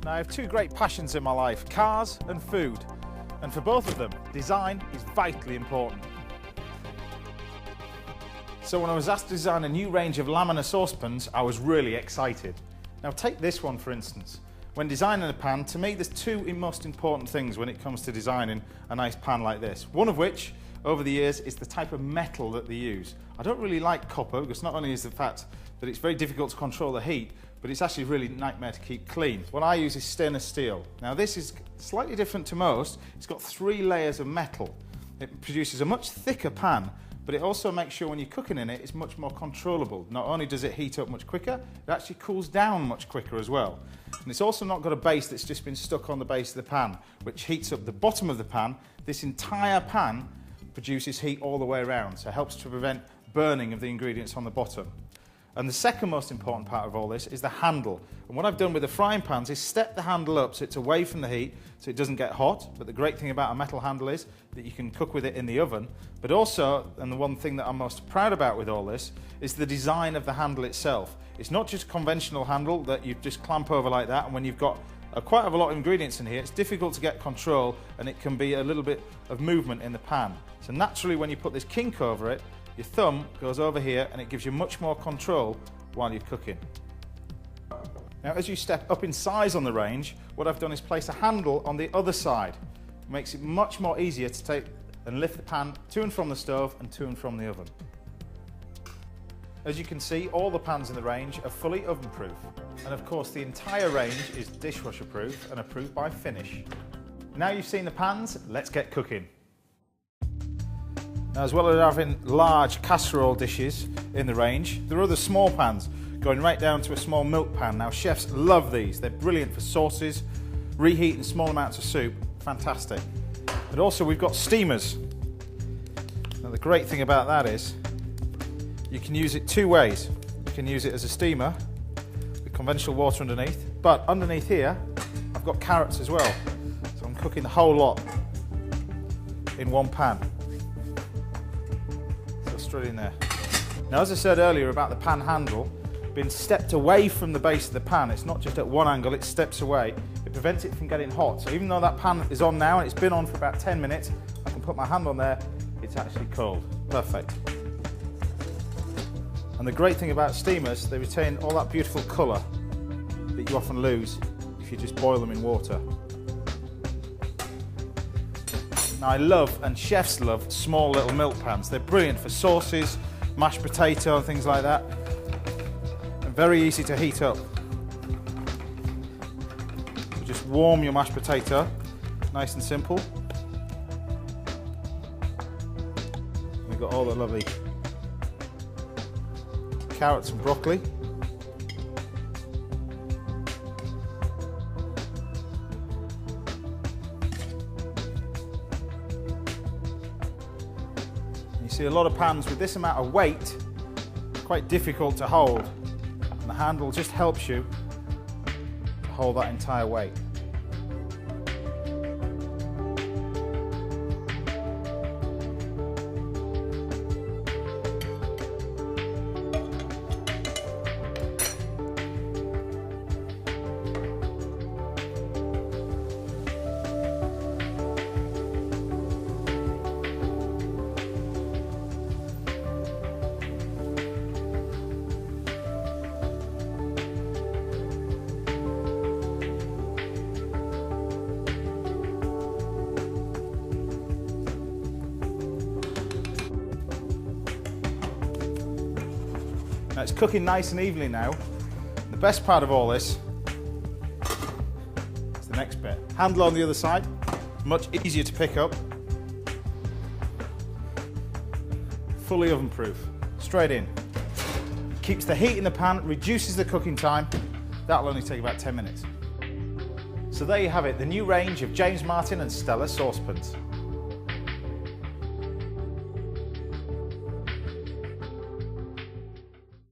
Now, I have two great passions in my life, cars and food. And for both of them, design is vitally important. So when I was asked to design a new range of Lamina saucepans, I was really excited. Now take this one for instance. When designing a pan, to me there's two most important things when it comes to designing a nice pan like this. One of which, over the years, is the type of metal that they use. I don't really like copper because not only is the fact that it's very difficult to control the heat, but it's actually really a nightmare to keep clean. What I use is stainless steel. Now this is slightly different to most. It's got 3 layers of metal. It produces a much thicker pan, but it also makes sure when you're cooking in it, it's much more controllable. Not only does it heat up much quicker, it actually cools down much quicker as well. And it's also not got a base that's just been stuck on the base of the pan, which heats up the bottom of the pan. This entire pan produces heat all the way around, so it helps to prevent burning of the ingredients on the bottom. And the second most important part of all this is the handle. And what I've done with the frying pans is step the handle up so it's away from the heat so it doesn't get hot. But the great thing about a metal handle is that you can cook with it in the oven. But also, and the one thing that I'm most proud about with all this, is the design of the handle itself. It's not just a conventional handle that you just clamp over like that, and when you've got quite a lot of ingredients in here, it's difficult to get control and it can be a little bit of movement in the pan. So naturally when you put this kink over it, your thumb goes over here and it gives you much more control while you're cooking. Now as you step up in size on the range, what I've done is place a handle on the other side. It makes it much more easier to take and lift the pan to and from the stove and to and from the oven. As you can see, all the pans in the range are fully oven proof. And of course the entire range is dishwasher proof and approved by Finish. Now you've seen the pans, let's get cooking. Now, as well as having large casserole dishes in the range, there are other small pans going right down to a small milk pan. Now chefs love these, they're brilliant for sauces, reheating small amounts of soup, fantastic. But also we've got steamers. Now the great thing about that is you can use it two ways. You can use it as a steamer with conventional water underneath, but underneath here I've got carrots as well. So I'm cooking the whole lot in one pan. Straight in there. Now as I said earlier about the pan handle being stepped away from the base of the pan, it's not just at one angle, it steps away. It prevents it from getting hot. So even though that pan is on now and it's been on for about 10 minutes, I can put my hand on there, it's actually cold. Perfect. And the great thing about steamers, they retain all that beautiful colour that you often lose if you just boil them in water. Now I love, and chefs love, small little milk pans. They're brilliant for sauces, mashed potato and things like that. And very easy to heat up. So just warm your mashed potato, nice and simple. We've got all the lovely carrots and broccoli. You see a lot of pans with this amount of weight, quite difficult to hold, and the handle just helps you to hold that entire weight. Now it's cooking nice and evenly now. The best part of all this is the next bit. Handle on the other side, much easier to pick up. Fully oven proof, straight in. Keeps the heat in the pan, reduces the cooking time. That'll only take about 10 minutes. So there you have it, the new range of James Martin and Stella saucepans.